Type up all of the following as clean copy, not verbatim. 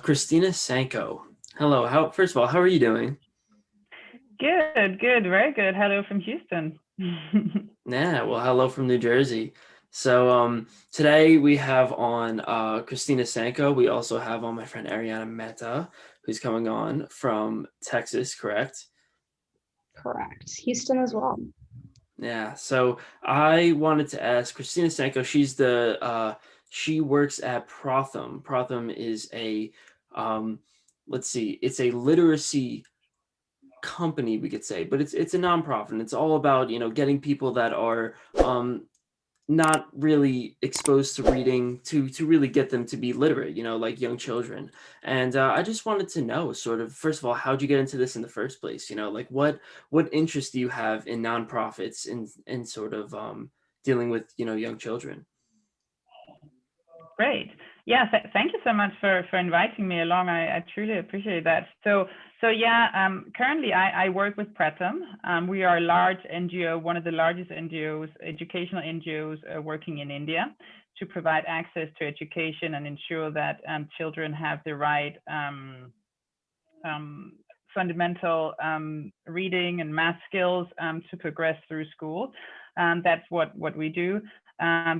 Christina Sanko. Hello. First of all, how are you doing? Good, very good. Hello from Houston. Yeah, well, hello from New Jersey. Today we have on Christina Sanko. We also have on my friend Ariana Mehta, who's coming on from Texas, correct? Correct. Houston as well. Yeah. So I wanted to ask Christina Sanko. She works at Prothom. Prothom is um, let's see, it's a literacy company, we could say, but it's a nonprofit, and it's all about getting people that are not really exposed to reading to really get them to be literate, like young children. And I just wanted to know, sort of, first of all, how'd you get into this in the first place? Like what interest do you have in nonprofits and sort of dealing with young children? Great. Yeah, thank you so much for inviting me along. I truly appreciate that. Currently I work with Prothom. We are a large NGO, one of the largest NGOs, educational NGOs working in India to provide access to education and ensure that children have the right fundamental reading and math skills to progress through school. That's what we do.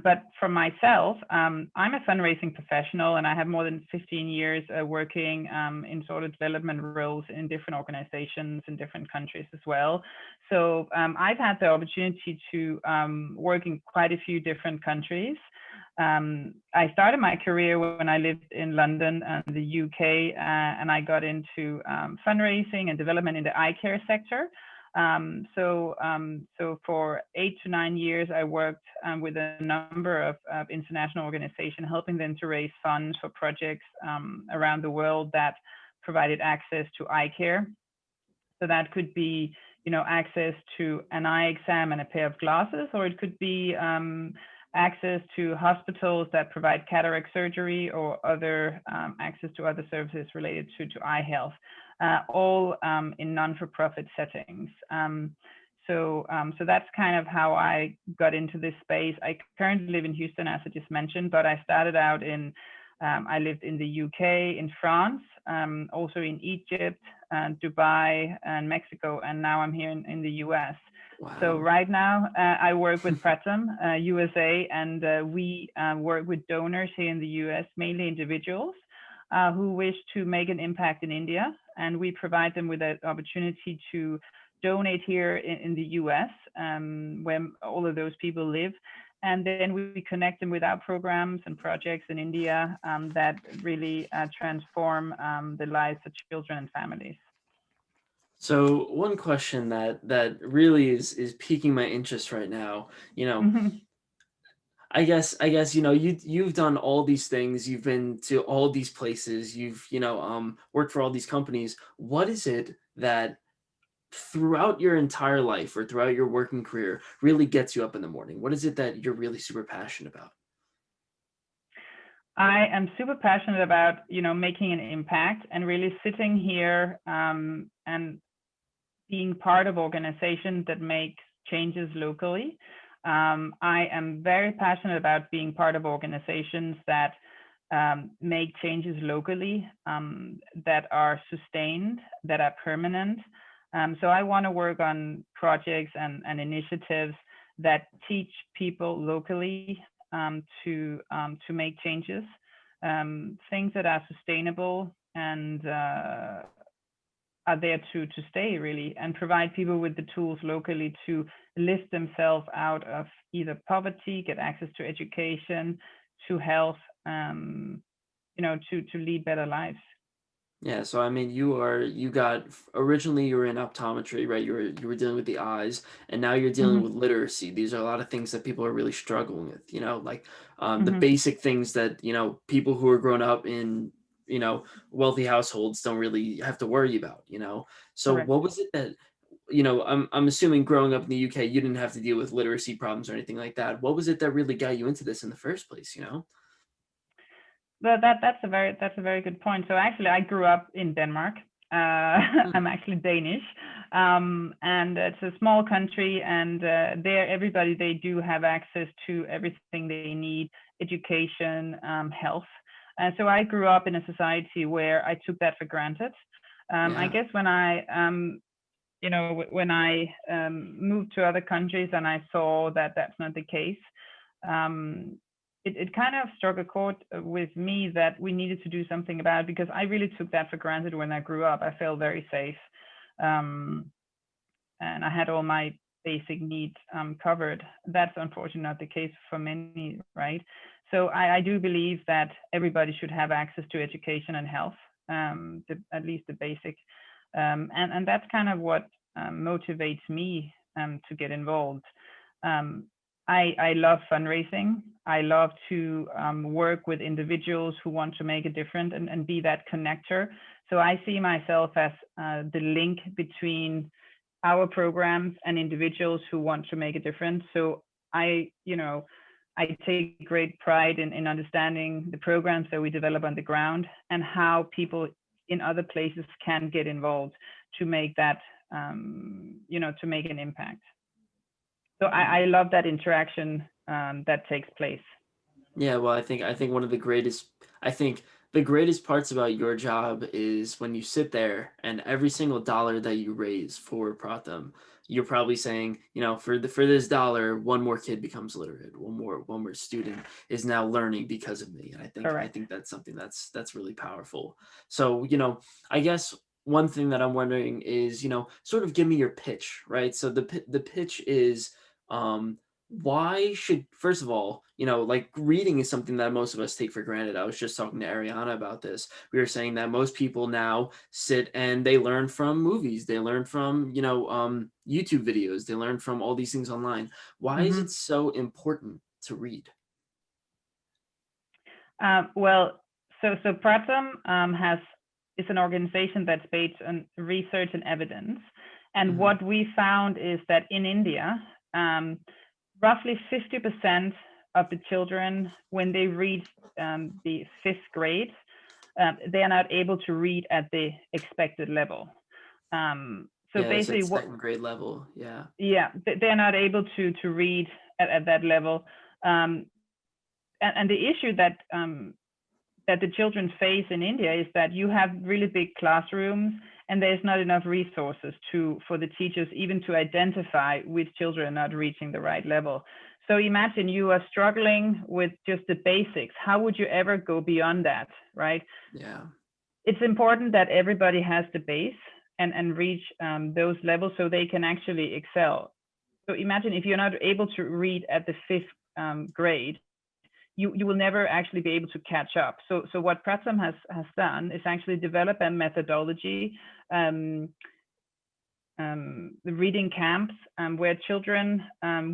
But for myself, I'm a fundraising professional, and I have more than 15 years working in sort of development roles in different organizations in different countries as well. So I've had the opportunity to work in quite a few different countries. I started my career when I lived in London and the UK, and I got into fundraising and development in the eye care sector. So for 8 to 9 years, I worked with a number of international organizations, helping them to raise funds for projects around the world that provided access to eye care. So that could be, access to an eye exam and a pair of glasses, or it could be access to hospitals that provide cataract surgery or other access to other services related to eye health, all in non-for-profit settings. So that's kind of how I got into this space. I currently live in Houston, as I just mentioned, but I started out I lived in the UK, in France, also in Egypt, Dubai, and Mexico, and now I'm here in the US. Wow. So right now, I work with Prothom USA, and we work with donors here in the US, mainly individuals who wish to make an impact in India. And we provide them with an opportunity to donate here in the US, where all of those people live. And then we connect them with our programs and projects in India that really transform the lives of children and families. So one question that really is piquing my interest right now, I guess you've done all these things, you've been to all these places, you've worked for all these companies. What is it that throughout your entire life or throughout your working career really gets you up in the morning? What is it that you're really super passionate about? I am super passionate about, making an impact and really sitting here and being part of organizations that make changes locally. I am very passionate about being part of organizations that make changes locally, that are sustained, that are permanent. So I want to work on projects and initiatives that teach people locally to make changes, things that are sustainable and are there to stay, really, and provide people with the tools locally to lift themselves out of either poverty, get access to education, to health, to lead better lives. Yeah, so I mean, originally you were in optometry, right? You were dealing with the eyes, and now you're dealing with literacy. These are a lot of things that people are really struggling with, like the basic things that, people who are grown up in, wealthy households don't really have to worry about. So Correct. what was it that, I'm assuming growing up in the UK, you didn't have to deal with literacy problems or anything like that. What was it that really got you into this in the first place? Well, that's a very good point. So actually, I grew up in Denmark. I'm actually Danish, and it's a small country. And there, everybody, they do have access to everything they need: education, health. So I grew up in a society where I took that for granted. I guess when I when I moved to other countries and I saw that that's not the case, it kind of struck a chord with me that we needed to do something about it, because I really took that for granted when I grew up. I felt very safe, and I had all my basic needs covered. That's unfortunately not the case for many, right? So I do believe that everybody should have access to education and health, at least the basic. And that's kind of what motivates me to get involved. I love fundraising. I love to work with individuals who want to make a difference and be that connector. So I see myself as the link between our programs and individuals who want to make a difference. So I take great pride in understanding the programs that we develop on the ground and how people in other places can get involved to make that, to make an impact. So I love that interaction that takes place. Yeah, well, I think one of the greatest parts about your job is when you sit there and every single dollar that you raise for Prothom, you're probably saying, for this dollar, one more kid becomes literate, one more student is now learning because of me. And I think that's something that's really powerful. So, I guess one thing that I'm wondering is, sort of give me your pitch, right? So the pitch is why should, first of all, like reading is something that most of us take for granted. I was just talking to Ariana about this. We were saying that most people now sit and they learn from movies, they learn from YouTube videos, they learn from all these things online. Why is it so important to read? Well, so Prothom is an organization that's based on research and evidence. And what we found is that in India, roughly 50% of the children, when they reach the 5th grade, they are not able to read at the expected level. So basically, like second grade level, they're not able to read at that level, and the issue that the children face in India is that you have really big classrooms and there's not enough resources for the teachers even to identify which children are not reaching the right level. So imagine you are struggling with just the basics. How would you ever go beyond that, right? Yeah. It's important that everybody has the base and reach those levels so they can actually excel. So imagine if you're not able to read at the 5th grade, you will never actually be able to catch up. So what Prothom has done is actually develop a methodology, the reading camps, where children,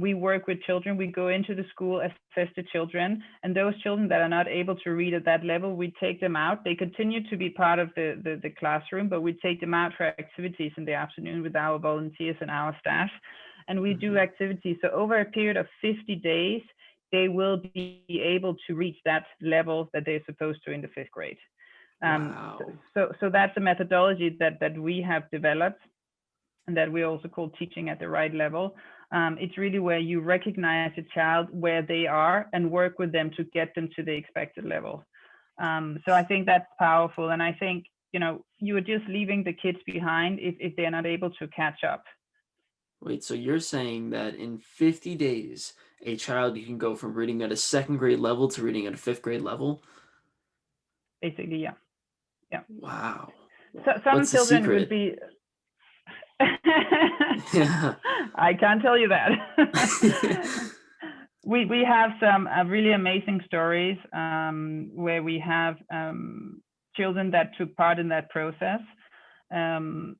we work with children, we go into the school, assess the children, and those children that are not able to read at that level, we take them out. They continue to be part of the classroom, but we take them out for activities in the afternoon with our volunteers and our staff. And we do activities. So over a period of 50 days, they will be able to reach that level that they're supposed to in the 5th grade. Wow. So that's a methodology that we have developed and that we also call teaching at the right level. It's really where you recognize a child where they are and work with them to get them to the expected level. So I think that's powerful. And I think, you are just leaving the kids behind if they're not able to catch up. Wait, so you're saying that in 50 days, a child can go from reading at a 2nd grade level to reading at a 5th grade level? Basically, yeah. Wow. So some What's the children secret? would be. Yeah. I can't tell you that. We have some really amazing stories where we have children that took part in that process, and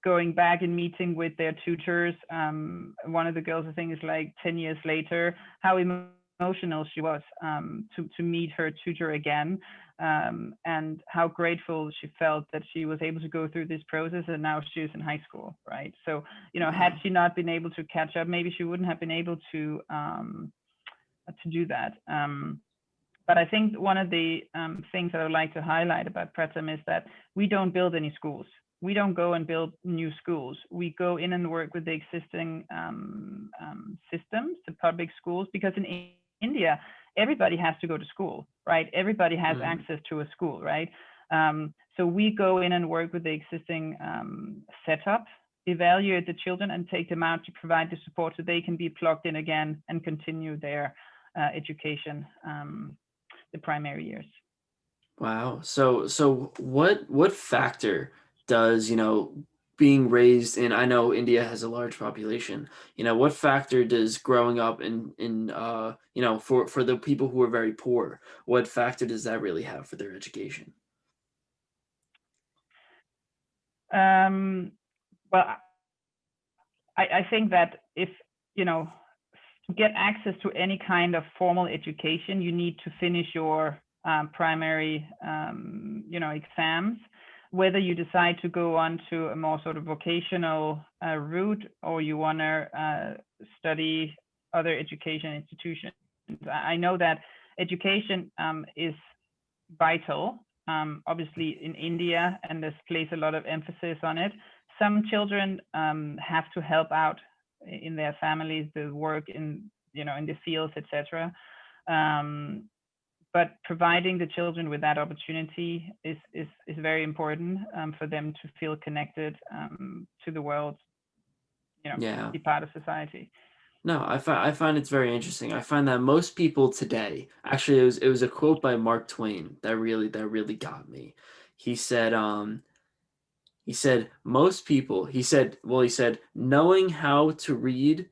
going back and meeting with their tutors. One of the girls, I think, is like 10 years later, how emotional she was to meet her tutor again, and how grateful she felt that she was able to go through this process, and now she's in high school, right? So, had she not been able to catch up, maybe she wouldn't have been able to do that. But I think one of the things that I would like to highlight about Prothom is that we don't build any schools. We don't go and build new schools. We go in and work with the existing systems, the public schools, because in India, everybody has to go to school, right? Everybody has access to a school, right? So we go in and work with the existing setup, evaluate the children and take them out to provide the support so they can be plugged in again and continue their education, the primary years. Wow. So what factor does, being raised in, I know India has a large population, what factor does growing up in for the people who are very poor, what factor does that really have for their education? Well, I think that if, to get access to any kind of formal education, you need to finish your primary, exams. Whether you decide to go on to a more sort of vocational route, or you want to study other education institutions. I know that education is vital, obviously in India, and this places a lot of emphasis on it. Some children have to help out in their families, the work in the fields, etc. But providing the children with that opportunity is very important for them to feel connected to the world, Yeah. be part of society. No, I find it's very interesting. I find that most people today, actually, it was a quote by Mark Twain that really got me. He said, most people, he said, knowing how to read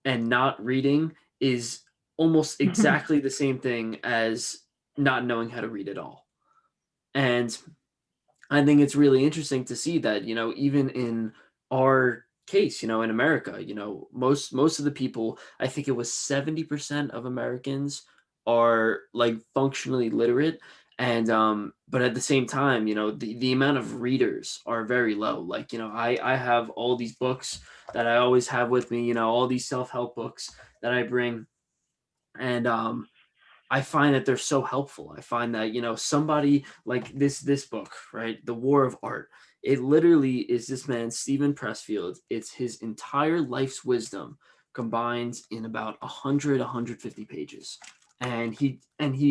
and not reading is almost exactly the same thing as not knowing how to read at all. And I think it's really interesting to see that, even in our case, in America, most of the people, I think it was 70% of Americans are like functionally literate. And but at the same time, the amount of readers are very low. Like, I have all these books that I always have with me, all these self-help books that I bring. And I find that they're so helpful. I find that, somebody like this book, right? The War of Art. It literally is this man, Stephen Pressfield. It's his entire life's wisdom combined in about 150 pages. And he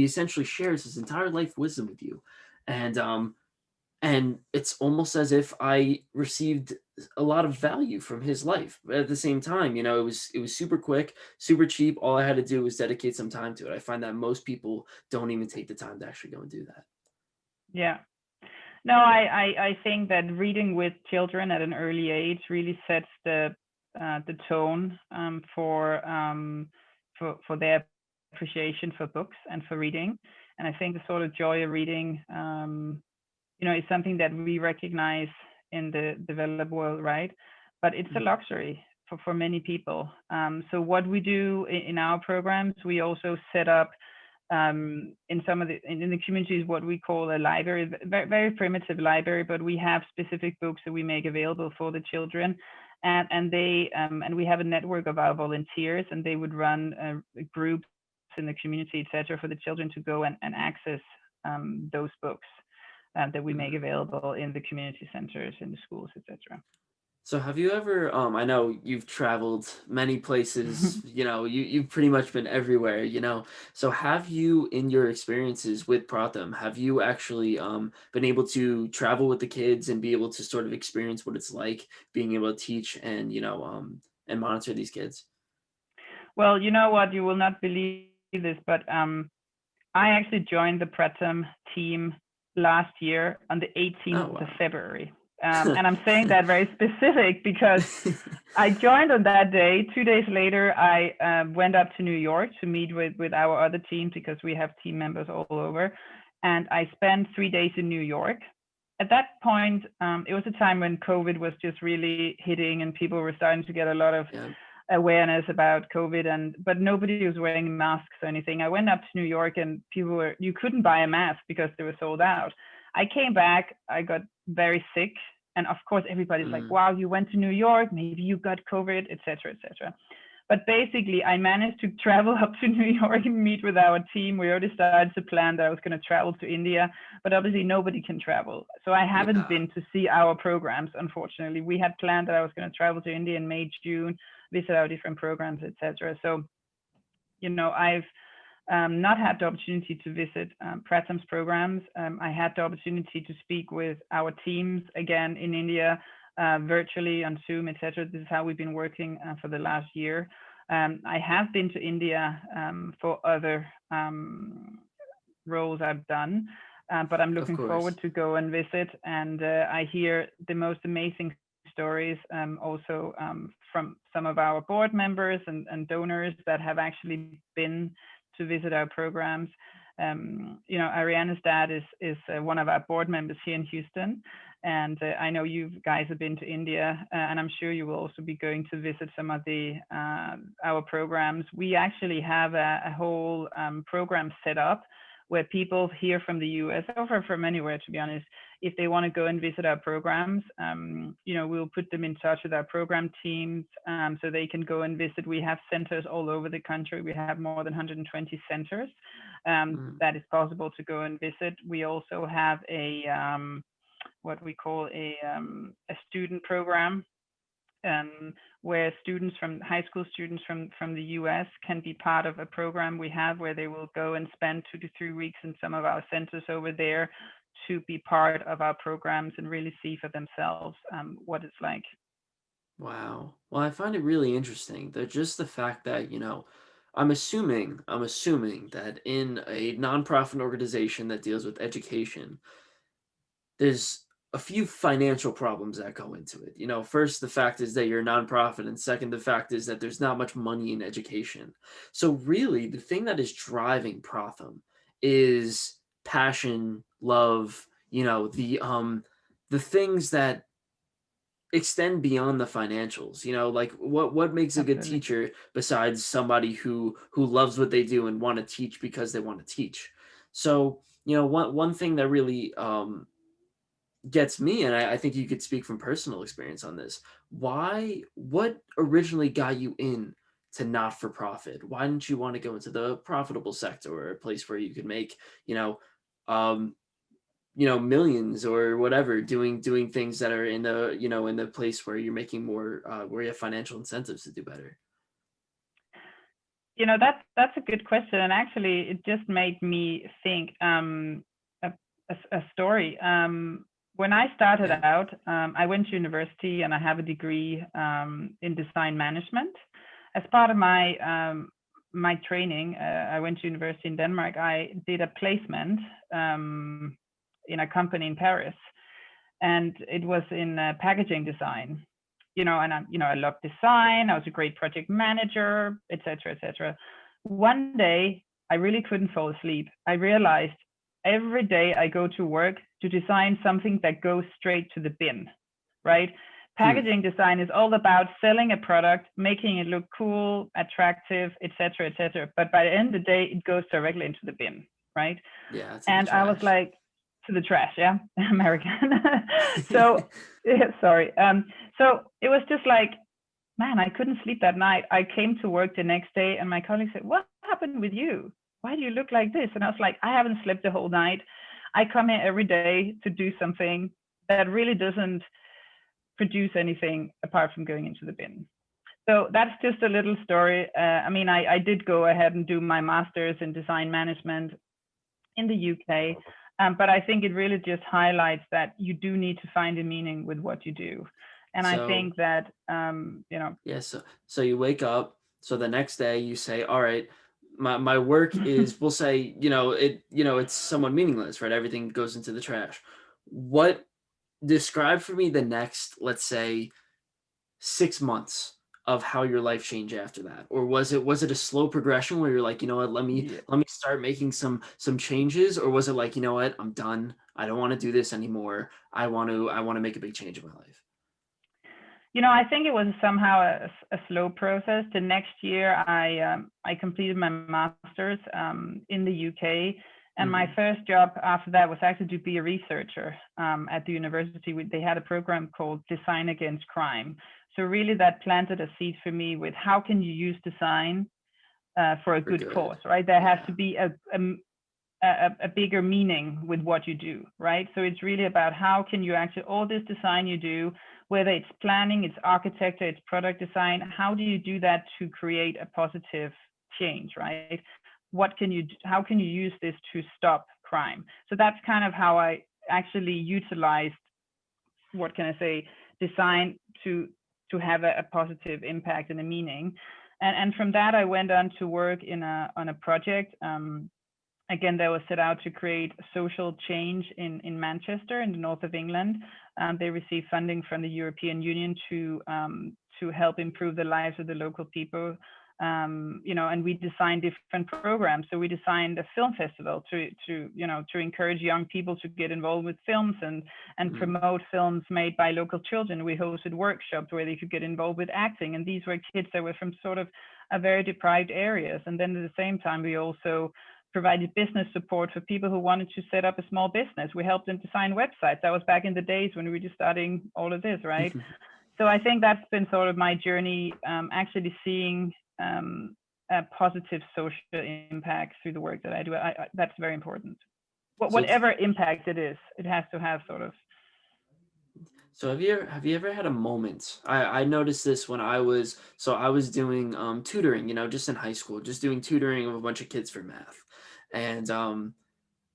essentially shares his entire life wisdom with you. And it's almost as if I received a lot of value from his life. But at the same time, it was super quick, super cheap. All I had to do was dedicate some time to it. I find that most people don't even take the time to actually go and do that. Yeah. No, I think that reading with children at an early age really sets the tone for their appreciation for books and for reading. And I think the sort of joy of reading, is something that we recognize in the developed world, right? But it's a luxury for many people. So what we do in our programs, we also set up in the communities what we call a library, very, very primitive library, but we have specific books that we make available for the children, and we have a network of our volunteers, and they would run groups in the community, etc., for the children to go and access those books that we make available in the community centers, in the schools, etc. So have you ever, I know you've traveled many places, you've pretty much been everywhere, so have you, in your experiences with Prothom, have you actually been able to travel with the kids and be able to sort of experience what it's like being able to teach and, and monitor these kids? Well, you know what, you will not believe this, but I actually joined the Prothom team last year on the 18th of February. And I'm saying that very specific because I joined on that day. 2 days later, I went up to New York to meet with our other team, because we have team members all over. And I spent 3 days in New York. At that point, it was a time when COVID was just really hitting, and people were starting to get a lot of awareness about COVID, but nobody was wearing masks or anything. I went up to New York, and you couldn't buy a mask because they were sold out. I came back, I got very sick. And of course, everybody's like, wow, you went to New York, maybe you got COVID, etc., etc. But basically, I managed to travel up to New York and meet with our team. We already started to plan that I was going to travel to India, but obviously nobody can travel. So I haven't been to see our programs, unfortunately. We had planned that I was going to travel to India in May, June, visit our different programs, etc. So, I've not had the opportunity to visit Prothom's programs. I had the opportunity to speak with our teams again in India, virtually on Zoom, etc. This is how we've been working for the last year. I have been to India for other roles I've done, but I'm Of looking course. forward to go and visit. And I hear the most amazing stories also from some of our board members and donors that have actually been to visit our programs. You know, Ariana's dad is one of our board members here in Houston. And I know you guys have been to India, and I'm sure you will also be going to visit some of the our programs. We actually have a whole program set up where people here from the US or from anywhere, to be honest, if they want to go and visit our programs, you know, we'll put them in touch with our program teams so they can go and visit. We have centers all over the country. We have more than 120 centers that is possible to go and visit. We also have a what we call a student program where students from high school students from the US can be part of a program we have where they will go and spend 2 to 3 weeks in some of our centers over there to be part of our programs and really see for themselves what it's like. Wow. Well, I find it really interesting that just the fact that, you know, I'm assuming that in a nonprofit organization that deals with education, there's a few financial problems that go into it. You know, first, the fact is that you're a nonprofit, and second, the fact is that there's not much money in education. So, really, the thing that is driving Prothom is passion, love, you know, the things that extend beyond the financials. You know, like what makes a good Absolutely. teacher besides somebody who loves what they do and want to teach because they want to teach. So, you know, one thing that really gets me, and I think you could speak from personal experience on this. What originally got you in to not for profit? Why didn't you want to go into the profitable sector or a place where you could make, you know, um, millions or whatever, doing things that are in the, in the place where you're making more, where you have financial incentives to do better? You know, that's a good question, and actually, it just made me think a, a story. When I started Yeah. out, I went to university and I have a degree in design management. As part of my training, I went to university in Denmark. I did a placement in a company in Paris, and it was in packaging design. You know, and I loved design. I was a great project manager, etc., etc. One day, I really couldn't fall asleep. I realized every day I go to work to design something that goes straight to the bin, right? Hmm. Packaging design is all about selling a product, making it look cool, attractive, etc., etc. But by the end of the day, it goes directly into the bin, right? Yeah, to the And I was trash. like, to the trash, yeah, American. So, yeah, sorry. So it was just like, man, I couldn't sleep that night. I came to work the next day, and my colleague said, "What happened with you? Why do you look like this?" And I was like, "I haven't slept the whole night. I come here every day to do something that really doesn't produce anything apart from going into the bin." So that's just a little story. I mean, I did go ahead and do my master's in design management in the UK. But I think it really just highlights that you do need to find a meaning with what you do. And I So think that, you know, yeah, so you wake up, so the next day you say, all right, my work is, we'll say, it's somewhat meaningless, right? Everything goes into the trash. What Describe for me the next, let's say, 6 months of how your life changed after that? Or was it a slow progression where you're like, you know what, let me yeah. let me start making some changes? Or was it like, you know what, I'm done. I don't want to do this anymore. I want to make a big change in my life. You know, I think it was somehow a slow process. The next year, I completed my master's in the UK, and my Hmm. first job after that was actually to be a researcher at the university. They had a program called Design Against Crime. So really, that planted a seed for me with how can you use design for a For good good. cause, right? There has Yeah. to be a bigger meaning with what you do, right? So it's really about how can you actually, all this design you do, whether it's planning, it's architecture, it's product design, how do you do that to create a positive change, right? how can you use this to stop crime? So that's kind of how I actually utilized, what can I say, design to have a positive impact and a meaning. And from that, I went on to work on a project. Again, that was set out to create social change in Manchester, in the north of England. They received funding from the European Union to help improve the lives of the local people. And we designed different programs. So we designed a film festival to encourage young people to get involved with films and promote films made by local children. We hosted workshops where they could get involved with acting, and these were kids that were from sort of a very deprived areas. And then at the same time, we also provided business support for people who wanted to set up a small business. We helped them design websites. That was back in the days when we were just starting all of this, right? So I think that's been sort of my journey, actually seeing a positive social impact through the work that I do. That's very important. Whatever impact it is, it has to have sort of. So have you ever had a moment? I noticed this when I was doing tutoring, just in high school, just doing tutoring of a bunch of kids for math, and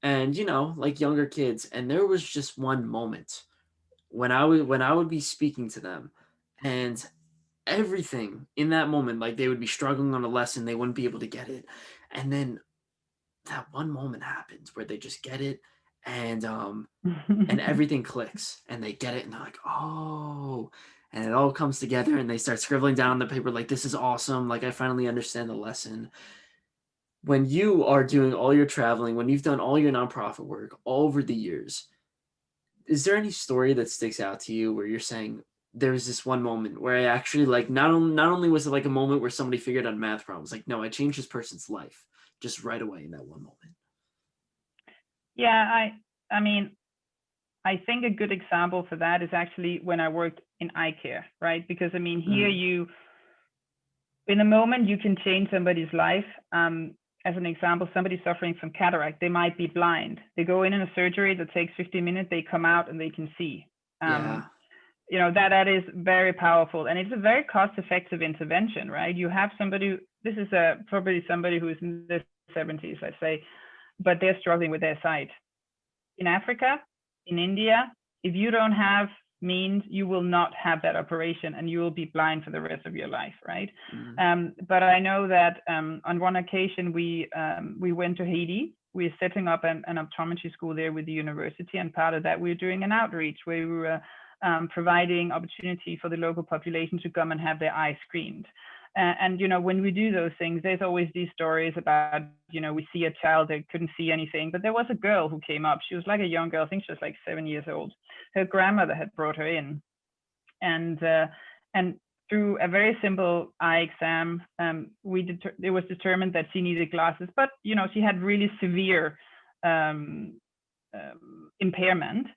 like younger kids, and there was just one moment when I would be speaking to them, and everything in that moment, like they would be struggling on a lesson, they wouldn't be able to get it, and then that one moment happens where they just get it, and everything clicks and they get it and they're like, oh, and it all comes together and they start scribbling down on the paper like, this is awesome, like I finally understand the lesson. When you are doing all your traveling, when you've done all your nonprofit work all over the years, is there any story that sticks out to you where you're saying, there was this one moment where I actually, like, not only was it like a moment where somebody figured out math problems, like, no, I changed this person's life just right away in that one moment? Yeah, I mean, I think a good example for that is actually when I worked in eye care, right? Because I mean, here in a moment, you can change somebody's life. As an example, somebody suffering from cataract, they might be blind. They go in a surgery that takes 15 minutes, they come out and they can see. That is very powerful, and it's a very cost-effective intervention, right? You have somebody, this is probably somebody who is in their 70s, let's say, but they're struggling with their sight. In Africa, in India, if you don't have means, you will not have that operation and you will be blind for the rest of your life, right? But I know that on one occasion we went to Haiti. We're setting up an optometry school there with the university, and part of that we're doing an outreach where we were providing opportunity for the local population to come and have their eyes screened. And when we do those things, there's always these stories about, we see a child that couldn't see anything, but there was a girl who came up. She was like a young girl, I think she was like 7 years old. Her grandmother had brought her in, and through a very simple eye exam, it was determined that she needed glasses, but she had really severe impairment,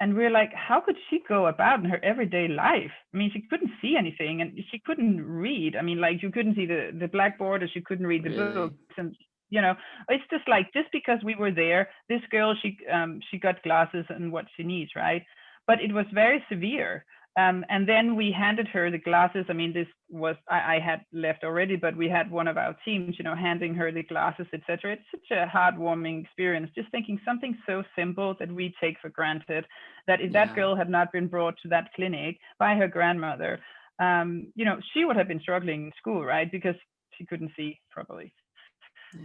and we're like, how could she go about in her everyday life? I mean, she couldn't see anything and she couldn't read. I mean, like, you couldn't see the blackboard, or she couldn't read the books. And, it's just like, just because we were there, this girl, she got glasses and what she needs, right? But it was very severe. And then we handed her the glasses. I mean, this was, I had left already, but we had one of our teams, handing her the glasses, etc. It's such a heartwarming experience, just thinking something so simple that we take for granted, that if that girl had not been brought to that clinic by her grandmother, she would have been struggling in school, right? Because she couldn't see properly.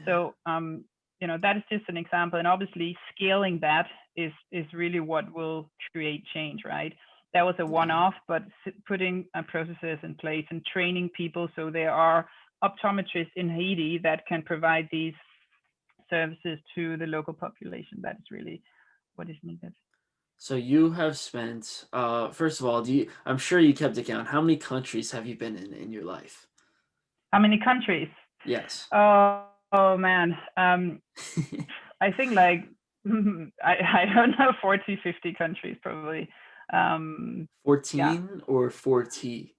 So, that is just an example. And obviously scaling that is really what will create change, right? That was a one-off, but putting processes in place and training people, so there are optometrists in Haiti that can provide these services to the local population. That is really what is needed. So you have spent, first of all, I'm sure you kept account. How many countries have you been in your life? How many countries? Yes. Oh man. I think like, I don't know, 40, 50 countries probably. 14 or 40?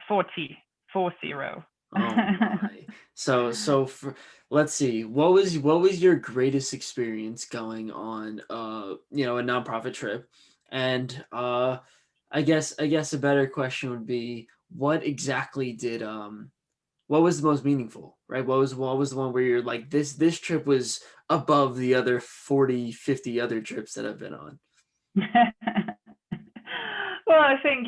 40. Oh my. So let's see. What was your greatest experience going on a nonprofit trip? And I guess a better question would be, what exactly did what was the most meaningful, right? What was the one where you're like, this trip was above the other 40, 50 other trips that I've been on? Well, I think,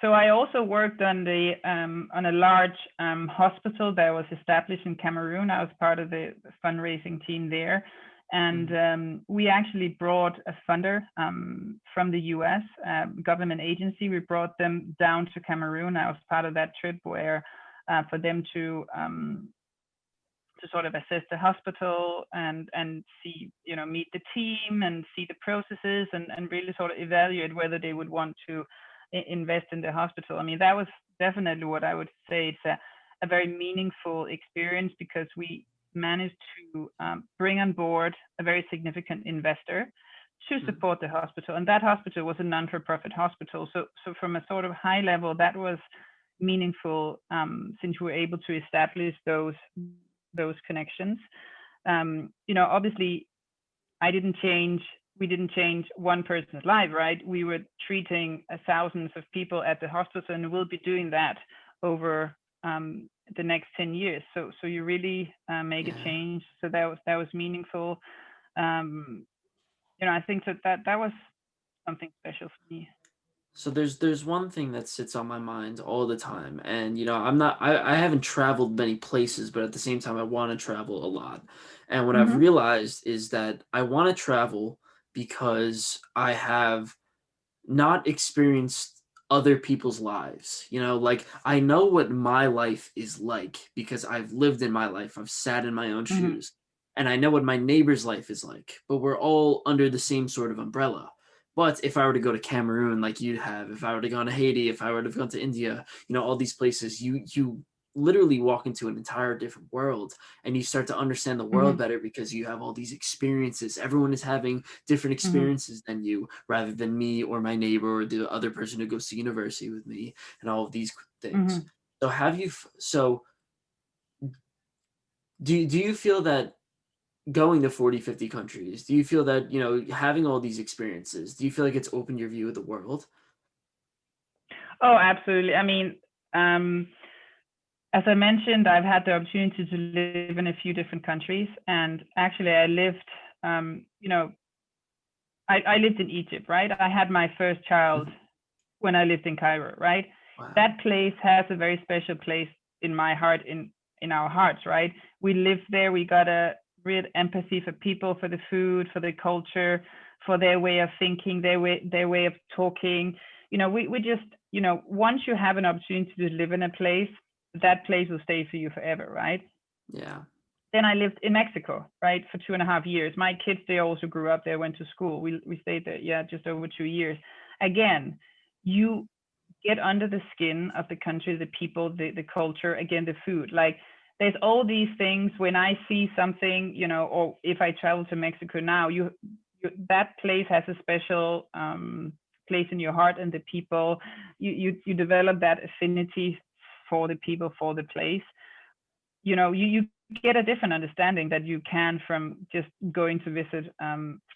so I also worked on a large hospital that was established in Cameroon. I was part of the fundraising team there, and we actually brought a funder from the U.S. Government agency. We brought them down to Cameroon. I was part of that trip where for them to sort of assess the hospital and see, meet the team and see the processes and really sort of evaluate whether they would want to invest in the hospital. I mean, that was definitely what I would say. It's a very meaningful experience because we managed to bring on board a very significant investor to support the hospital. And that hospital was a non-for-profit hospital. So from a sort of high level, that was meaningful since we were able to establish those connections. Obviously, we didn't change one person's life, right? We were treating thousands of people at the hospital, and we'll be doing that over the next 10 years. So you really make a change. So that was meaningful. I think that was something special for me. So there's one thing that sits on my mind all the time, and I haven't traveled many places, but at the same time I want to travel a lot. And what I've realized is that I want to travel because I have not experienced other people's lives. Like, I know what my life is like because I've lived in my life. I've sat in my own shoes, and I know what my neighbor's life is like, but we're all under the same sort of umbrella. But if I were to go to Cameroon like you have, if I were to go to Haiti, if I were to go to India, all these places, you literally walk into an entire different world, and you start to understand the world better because you have all these experiences. Everyone is having different experiences than you, rather than me or my neighbor or the other person who goes to university with me, and all of these things. So do you feel that going to 40, 50 countries, do you feel that, having all these experiences, do you feel like it's opened your view of the world? Oh, absolutely. I mean, as I mentioned, I've had the opportunity to live in a few different countries, and actually I lived, I lived in Egypt, right? I had my first child when I lived in Cairo, right? Wow. That place has a very special place in my heart, in our hearts, right? We lived there. We got a real empathy for people, for the food, for the culture, for their way of thinking, their way of talking. We just, once you have an opportunity to live in a place, that place will stay for you forever, right? Yeah. Then I lived in Mexico, right, for 2.5 years. My kids, they also grew up there, went to school. We stayed there, just over 2 years. Again, you get under the skin of the country, the people, the culture, again, the food. Like, there's all these things. When I see something, or if I travel to Mexico now, that place has a special place in your heart, and the people, you develop that affinity for the people, for the place. You get a different understanding that you can from just going to visit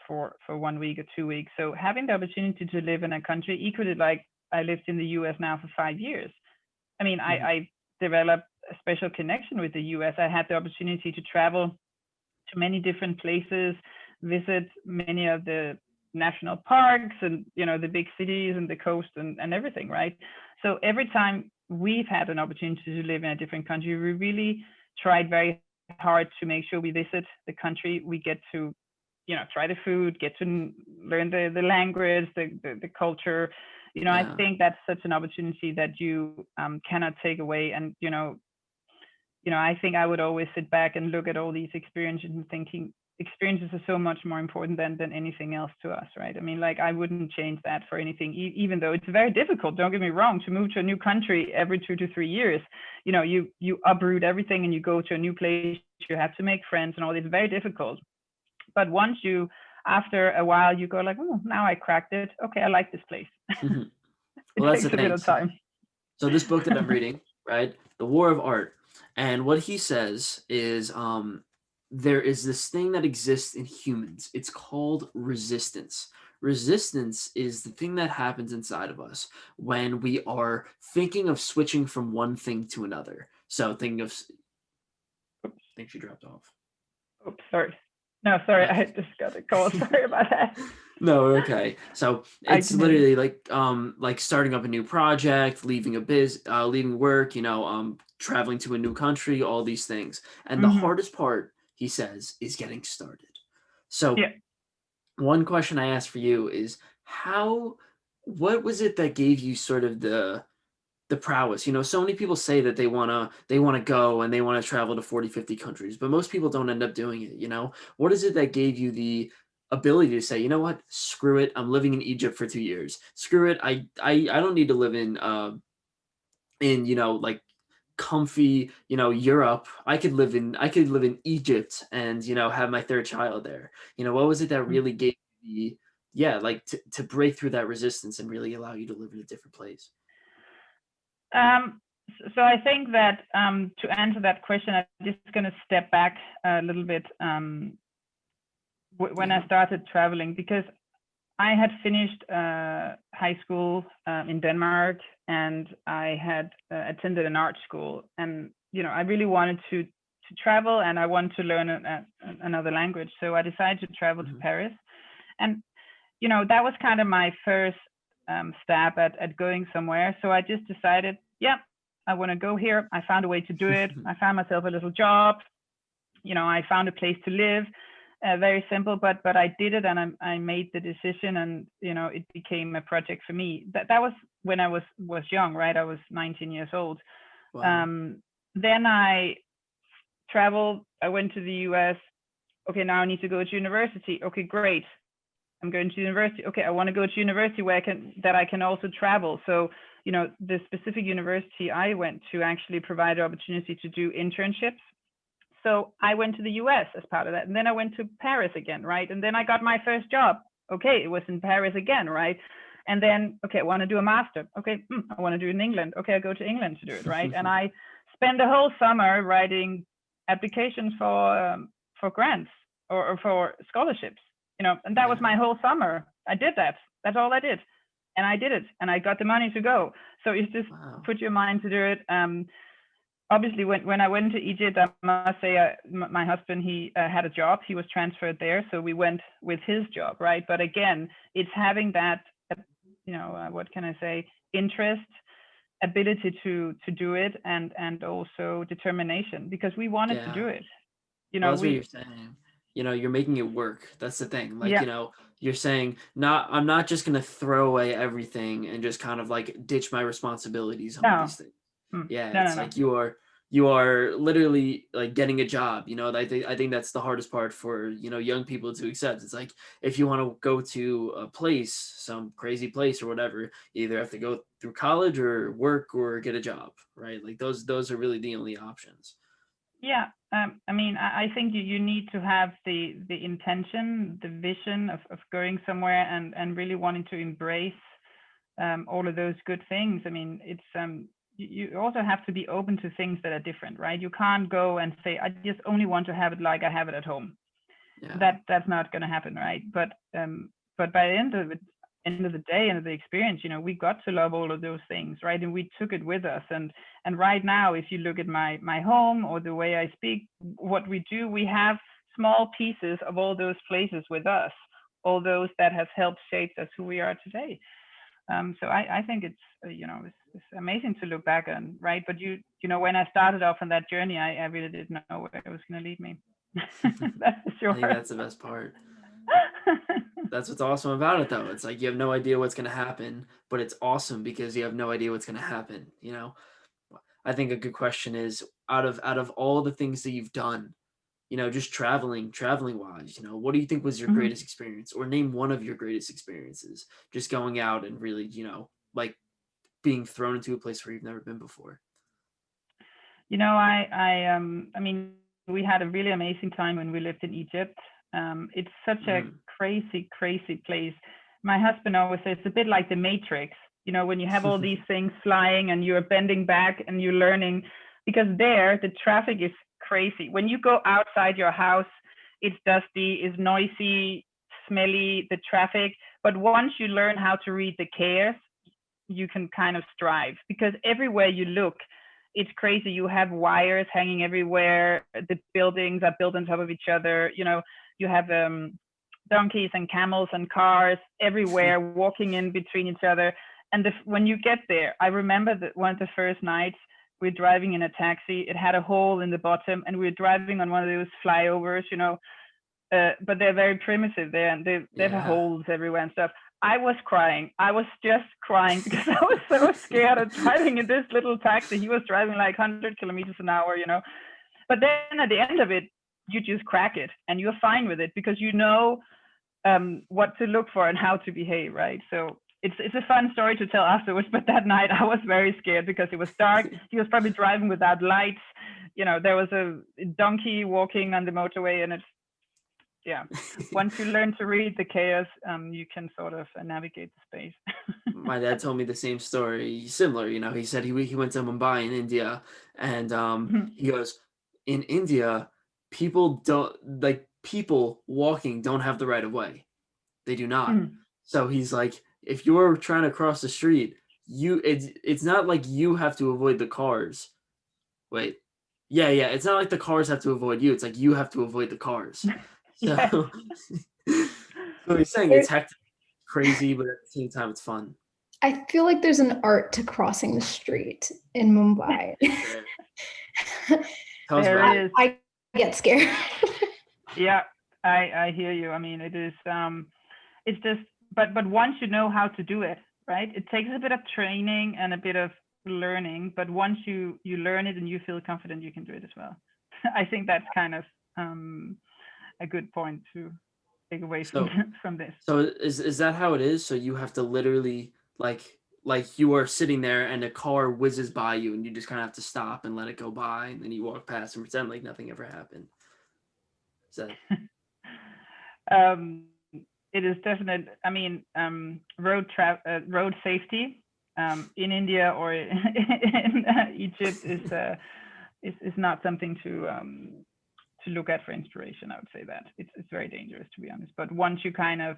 for 1 week or 2 weeks. So having the opportunity to live in a country, equally like I lived in the US now for 5 years. I mean, I developed a special connection with the US. I had the opportunity to travel to many different places, visit many of the national parks and, the big cities and the coast and everything, right? So every time we've had an opportunity to live in a different country, we really tried very hard to make sure we visit the country. We get to, try the food, get to learn the language, the culture. I think that's such an opportunity that you cannot take away. And, I think I would always sit back and look at all these experiences and thinking experiences are so much more important than anything else to us, right? I mean, like, I wouldn't change that for anything, even though it's very difficult, don't get me wrong, to move to a new country every 2 to 3 years. You uproot everything and you go to a new place, you have to make friends and all this, very difficult. But once after a while, you go like, oh, now I cracked it. Okay, I like this place. Well, that's takes the a bit thing. of time. So this book that I'm reading, right, The War of Art, and what he says is there is this thing that exists in humans. It's called resistance, resistance is the thing that happens inside of us when we are thinking of switching from one thing to another. So thinking of, I think she dropped off. Oops, sorry. No, sorry, I just got a call. Sorry about that. No, okay. So it's literally like starting up a new project, leaving leaving work, traveling to a new country, all these things. And the hardest part, he says, is getting started. So Yeah. one question I asked for you is what was it that gave you sort of the prowess? So many people say that they wanna go and they want to travel to 40, 50 countries, but most people don't end up doing it. What is it that gave you the ability to say, you know what, screw it, I'm living in Egypt for 2 years. Screw it, I don't need to live in like comfy Europe. I could live in Egypt and have my third child there. What was it that really gave you like to break through that resistance and really allow you to live in a different place? So I think that to answer that question, I'm just going to step back a little bit when I started traveling, because I had finished high school in Denmark, and I had attended an art school, and I really wanted to travel, and I wanted to learn another language. So I decided to travel to Paris, and that was kind of my first stab at going somewhere. So I just decided, yeah, I want to go here. I found a way to do it. I found myself a little job. I found a place to live. Very simple, but I did it, and I made the decision, and it became a project for me. That was when I was young, right? I was 19 years old. Wow. Then I traveled. I went to the US. Okay, now I need to go to university. Okay, great. I'm going to university. Okay, I want to go to university where I can also travel. So, the specific university I went to actually provided opportunity to do internships. So I went to the US as part of that. And then I went to Paris again, right? And then I got my first job. Okay, it was in Paris again, right? And then, okay, I want to do a master. Okay, I want to do it in England. Okay, I go to England to do it, right? And I spent the whole summer writing applications for grants or for scholarships. And that was my whole summer. I did that. That's all I did. And I did it. And I got the money to go. So it's just put your mind to do it. Obviously, when I went to Egypt, I must say my husband, he had a job. He was transferred there. So we went with his job, right? But again, it's having that, what can I say, interest, ability to do it, and also determination, because we wanted to do it. Well, that's what you're saying. You're making it work. That's the thing. Like, you're saying, I'm not just going to throw away everything and just kind of like ditch my responsibilities on all these things. It's like you are literally like getting a job. I think that's the hardest part for, young people to accept. It's like, if you want to go to a place, some crazy place or whatever, you either have to go through college or work or get a job, right? Like those are really the only options. Yeah. I think you need to have the intention, the vision of going somewhere and really wanting to embrace all of those good things. It's you also have to be open to things that are different, right? You can't go and say, I just only want to have it like I have it at home. That's not going to happen, right? But by the end of the day, end of the experience, we got to love all of those things, right? And we took it with us. And right now, if you look at my home or the way I speak, what we do, we have small pieces of all those places with us, all those that has helped shape us who we are today. So I think it's it's amazing to look back on, right? But when I started off on that journey, I really didn't know where it was going to lead me. That's for sure. I think that's the best part. That's what's awesome about it, though. It's like you have no idea what's going to happen, but it's awesome because you have no idea what's going to happen. I think a good question is, out of all the things that you've done, just traveling wise, what do you think was your greatest experience, or name one of your greatest experiences, just going out and really, like being thrown into a place where you've never been before? We had a really amazing time when we lived in Egypt. It's such a crazy place. My husband always says it's a bit like the Matrix, when you have all these things flying and you're bending back and you're learning, because there the traffic is crazy. When you go outside your house, it's dusty, it's noisy, smelly, the traffic. But once you learn how to read the chaos, you can kind of strive, because everywhere you look, it's crazy. You have wires hanging everywhere. The buildings are built on top of each other. You have donkeys and camels and cars everywhere walking in between each other. And when you get there, I remember that one of the first nights we're driving in a taxi. It had a hole in the bottom, and we're driving on one of those flyovers, but they're very primitive there, and they have holes everywhere and stuff. I was crying. I was just crying because I was so scared of driving in this little taxi. He was driving like 100 kilometers an hour, But then at the end of it, you just crack it and you're fine with it, because you know what to look for and how to behave, right? So it's a fun story to tell afterwards. But that night I was very scared because it was dark. He was probably driving without lights. There was a donkey walking on the motorway, and once you learn to read the chaos, you can sort of navigate the space. My dad told me the same story, similar. He said he went to Mumbai in India, and he goes, in India, people walking don't have the right of way. They do not. So he's like, if you're trying to cross the street, it's not like you have to avoid the cars. Wait. Yeah, it's not like the cars have to avoid you. It's like you have to avoid the cars. So, so he's saying it's hectic, crazy, but at the same time, it's fun. I feel like there's an art to crossing the street in Mumbai. There it is. I get scared. Yeah, I hear you. I mean, it is. It's just, but once you know how to do it, right? It takes a bit of training and a bit of learning, but once you learn it and you feel confident, you can do it as well. I think that's kind of a good point to take away from this. So is that how it is? So you have to literally like you are sitting there and a car whizzes by you and you just kind of have to stop and let it go by, and then you walk past and pretend like nothing ever happened. Is that? It is definite. I mean, road safety in India or in Egypt is not something to look at for inspiration. I would say that it's very dangerous, to be honest. But once you kind of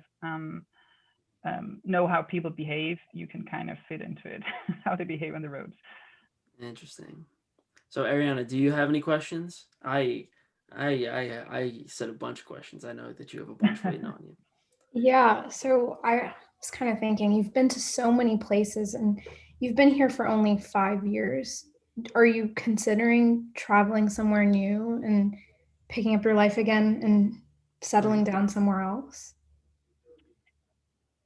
know how people behave, you can kind of fit into it, how they behave on the roads. Interesting. So Ariana, do you have any questions? I said a bunch of questions. I know that you have a bunch waiting on you. Yeah, so I was kind of thinking, you've been to so many places and you've been here for only 5 years. Are you considering traveling somewhere new and picking up your life again and settling down somewhere else?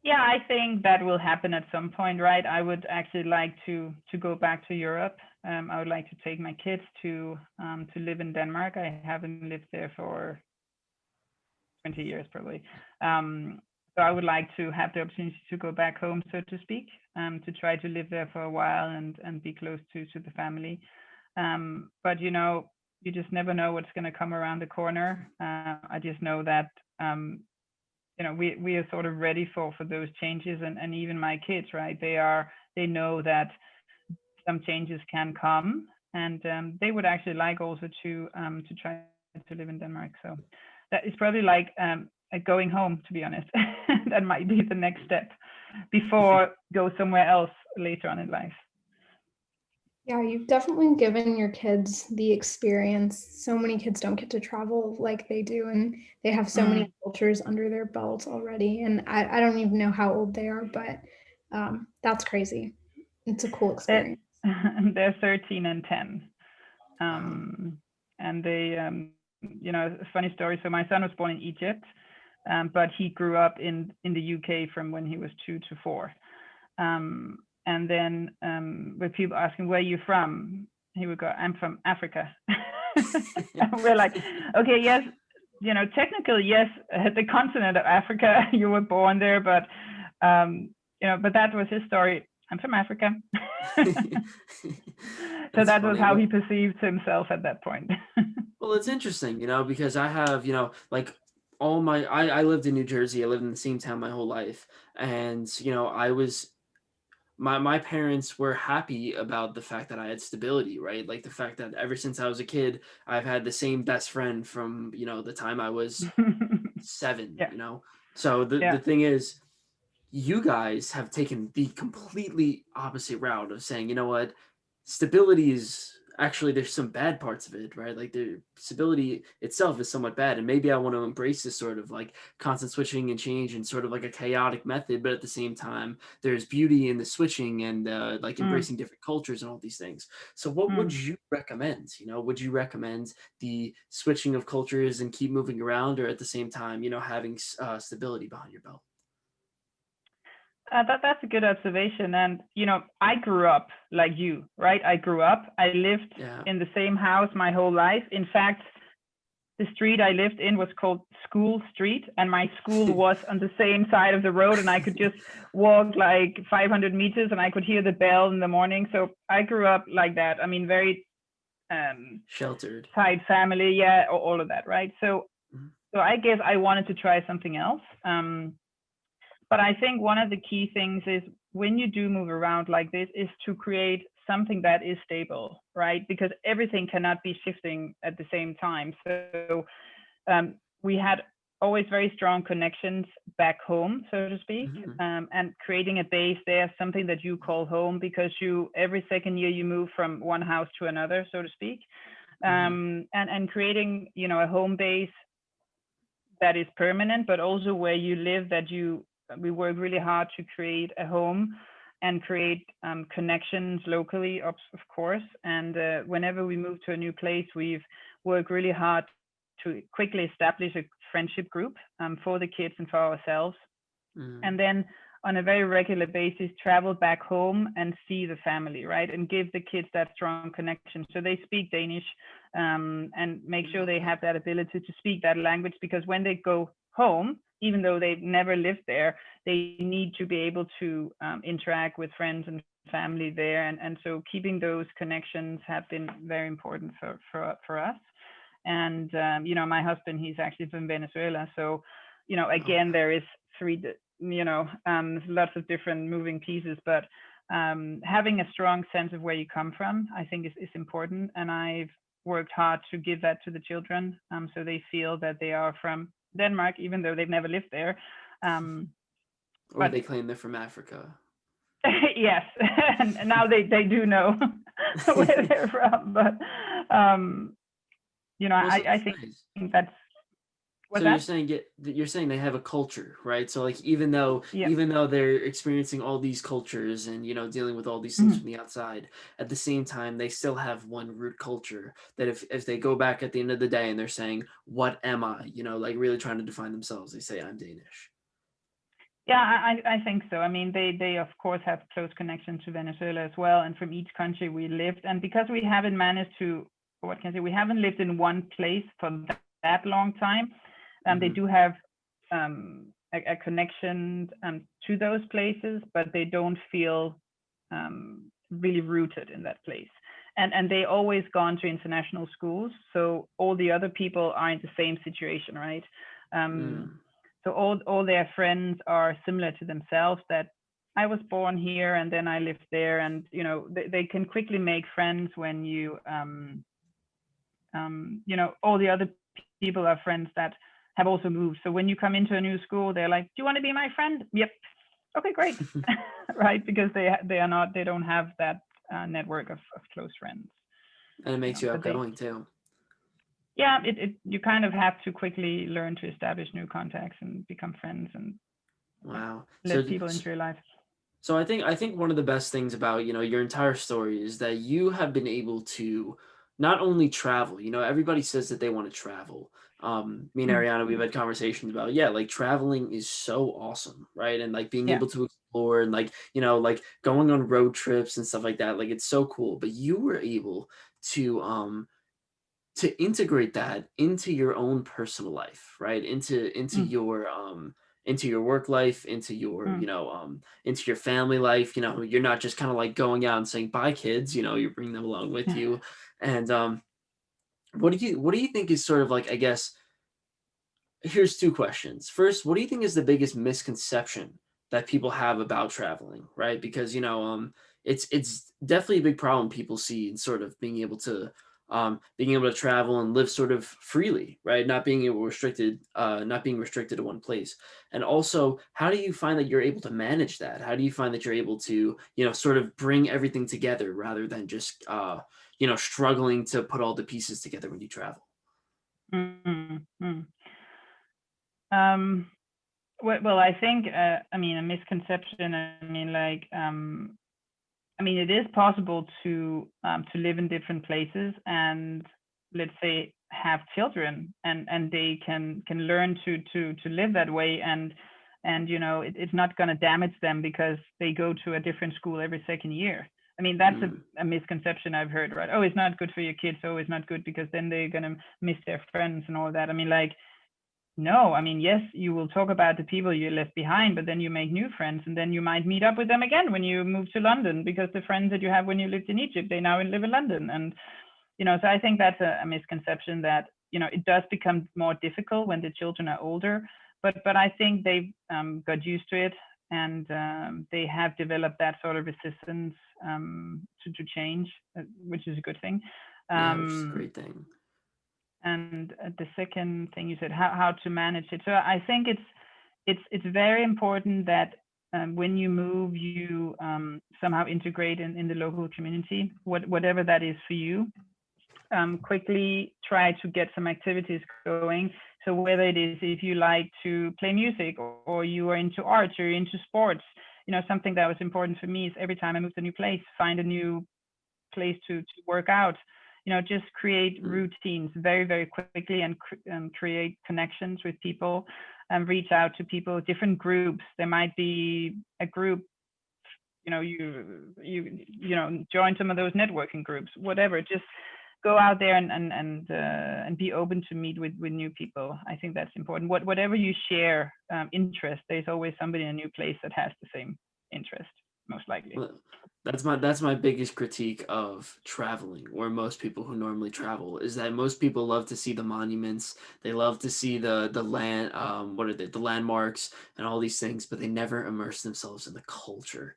Yeah, I think that will happen at some point, right? I would actually like to go back to Europe. I would like to take my kids to live in Denmark. I haven't lived there for 20 years probably. So I would like to have the opportunity to go back home, so to speak, to try to live there for a while and be close to the family. But you just never know what's going to come around the corner. I just know that we are sort of ready for those changes, and even my kids, right? They know that some changes can come, and they would actually like also to try to live in Denmark. So that is probably like going home, to be honest. That might be the next step before go somewhere else later on in life. Yeah, you've definitely given your kids the experience. So many kids don't get to travel like they do, and they have so many cultures under their belt already. And I don't even know how old they are, but that's crazy. It's a cool experience. They're 13 and 10. And they, a funny story. So my son was born in Egypt, but he grew up in the UK from when he was 2 to 4. And then with people asking, where are you from? He would go, I'm from Africa. And we're like, okay, yes, technically, yes, the continent of Africa, you were born there, but, but that was his story. I'm from Africa. So that was how he perceived himself at that point. Well, it's interesting, because I have, like I lived in New Jersey. I lived in the same town my whole life. And, I was, my parents were happy about the fact that I had stability, right? Like the fact that ever since I was a kid, I've had the same best friend from, the time I was 7, So the thing is, you guys have taken the completely opposite route of saying, you know what, stability is actually, there's some bad parts of it, right? Like the stability itself is somewhat bad, and maybe I want to embrace this sort of like constant switching and change and sort of like a chaotic method, but at the same time, there's beauty in the switching and like Mm, embracing different cultures and all these things. So, what would mm. you recommend? Would you recommend the switching of cultures and keep moving around, or at the same time, having stability behind your belt? That's a good observation. And, I grew up like you, right? I lived Yeah. in the same house my whole life. In fact, the street I lived in was called School Street, and my school was on the same side of the road, and I could just walk like 500 meters and I could hear the bell in the morning. So I grew up like that. I mean, very Sheltered. tight family, yeah, all of that, right? So, Mhm. so I guess I wanted to try something else. But I think one of the key things is when you do move around like this is to create something that is stable, right? Because everything cannot be shifting at the same time. So we had always very strong connections back home, so to speak, Mhm. and creating a base there, something that you call home, because every second year you move from one house to another, so to speak, Mhm. and creating a home base that is permanent, but also where you live, we work really hard to create a home and create connections locally, of course. And whenever we move to a new place, we've worked really hard to quickly establish a friendship group for the kids and for ourselves. Mhm. And then on a very regular basis, travel back home and see the family, right? And give the kids that strong connection. So they speak Danish, and make sure they Okay. have that ability to speak that language, because when they go home, even though they've never lived there, they need to be able to interact with friends and family there. And so keeping those connections have been very important for us. And, my husband, he's actually from Venezuela. So, again, Okay. there is lots of different moving pieces, but having a strong sense of where you come from, I think is important. And I've worked hard to give that to the children, so they feel that they are from Denmark, even though they've never lived there. Um, Or but they claim they're from Africa. yes, and now they do know where they're from. But Well, so I that's think nice. that's So what's that? you're saying they have a culture, right? So like Yeah. even though they're experiencing all these cultures and dealing with all these things from Mhm. the outside, at the same time they still have one root culture that if they go back at the end of the day and they're saying, "What am I?" like really trying to define themselves, they say, "I'm Danish." Yeah, I think so. I mean, they of course have close connection to Venezuela as well, and from each country we lived, and because we haven't managed to, what can I say, we haven't lived in one place for that long time, they Hmm. do have a connection to those places, but they don't feel really rooted in that place. And they always gone to international schools, so all the other people are in the same situation, right? Um, Mm. so all their friends are similar to themselves, that I was born here and then I lived there, and they can quickly make friends when all the other people are friends that have also moved. So when you come into a new school, they're like, "Do you want to be my friend?" Yep. Okay, great. Right, because they don't have that network of close friends. And it makes you But they outgoing too. yeah, it you kind of have to quickly learn to establish new contacts and become friends and yeah, Wow. let people into your life. So I think one of the best things about, your entire story is that you have been able to not only travel, everybody says that they want to travel. Me and Mm, Ariana, we've had conversations about, yeah, like traveling is so awesome, right? And like being yeah. able to explore and like, like going on road trips and stuff like that, like it's so cool. But you were able to integrate that into your own personal life, right? Mm, Into your work life, into your mm. into your family life. You're not just kind of like going out and saying bye kids, you bring them along with you. And what do you think is sort of like, I guess, here's two questions. First, what do you think is the biggest misconception that people have about traveling, right? Because it's definitely a big problem people see in sort of being able to being able to travel and live sort of freely, right? Not being restricted to one place. And also, how do you find that you're able to manage that? How do you find that you're able to, sort of bring everything together rather than just, struggling to put all the pieces together when you travel? Mm-hmm. Well, I think, a misconception. It is possible to live in different places and, let's say, have children, and they can learn to live that way, and it's not going to damage them because they go to a different school every second year. That's a misconception I've heard, right? Oh, it's not good for your kids. Oh, it's not good because then they're going to miss their friends and all that. No, yes, you will talk about the people you left behind, but then you make new friends, and then you might meet up with them again when you move to London, because the friends that you have when you lived in Egypt, they now live in London. And, so I think that's a misconception, that, it does become more difficult when the children are older, but I think they've got used to it, and they have developed that sort of resistance to change, which is a good thing. Yeah, which is a great thing. And the second thing you said, how to manage it. So I think it's very important that when you move, you somehow integrate in the local community, whatever that is for you. Quickly try to get some activities going. So whether it is, if you like to play music, or you are into art, or you're into sports, something that was important for me is every time I moved to a new place, find a new place to work out. Just create routines very, very quickly, and create connections with people, and reach out to people, different groups. There might be a group, you join some of those networking groups, whatever. Just go out there and be open to meet with new people. I think that's important. Whatever you share interest, there's always somebody in a new place that has the same interest, most likely. Well, that's my biggest critique of traveling, or most people who normally travel, is that most people love to see the monuments, they love to see the land, the landmarks and all these things, but they never immerse themselves in the culture,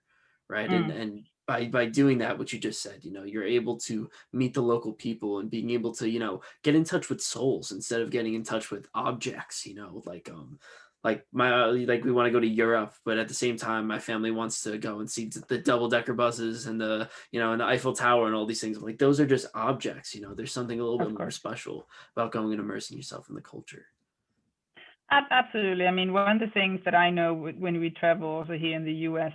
right? And by doing that, what you just said, you're able to meet the local people, and being able to, get in touch with souls instead of getting in touch with objects, like we want to go to Europe, but at the same time, my family wants to go and see the double-decker buses and and the Eiffel Tower and all these things. Like, those are just objects. There's something a little bit more special about going and immersing yourself in the culture. Absolutely. One of the things that I know when we travel also here in the US,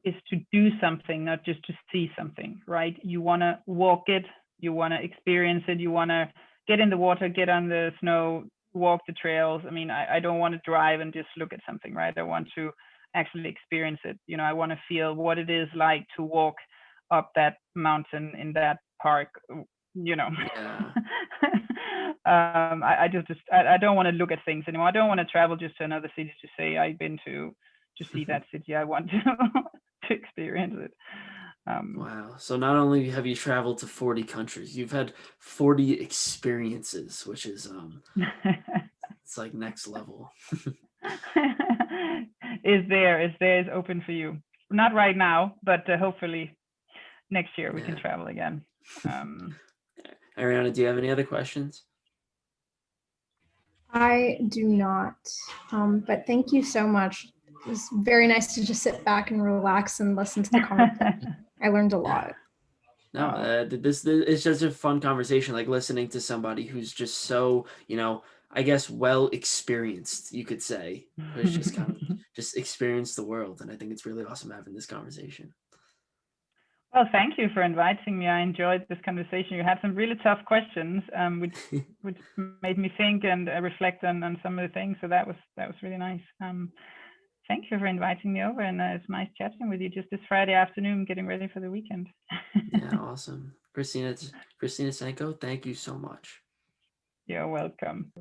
is to do something, not just to see something, right? You want to walk it, you want to experience it, you want to get in the water, get on the snow, walk the trails. I don't want to drive and just look at something, right? I want to actually experience it. I want to feel what it is like to walk up that mountain in that park. Yeah. I don't want to look at things anymore. I don't want to travel just to another city to say I've been to see that city. I want to experience it. Wow. So not only have you traveled to 40 countries, you've had 40 experiences, which is it's like next level. Is open for you. Not right now, but hopefully next year we can travel again. Ariana, do you have any other questions? I do not, but thank you so much. It was very nice to just sit back and relax and listen to the conversation. I learned a lot. No, this is just a fun conversation, like listening to somebody who's just so, I guess, well experienced, you could say, who's just kind of just experienced the world. And I think it's really awesome having this conversation. Well, thank you for inviting me. I enjoyed this conversation. You had some really tough questions, which made me think and reflect on some of the things. So that was really nice. Thank you for inviting me over, and it's nice chatting with you just this Friday afternoon, getting ready for the weekend. Yeah, awesome. Christina Sanko, thank you so much. You're welcome.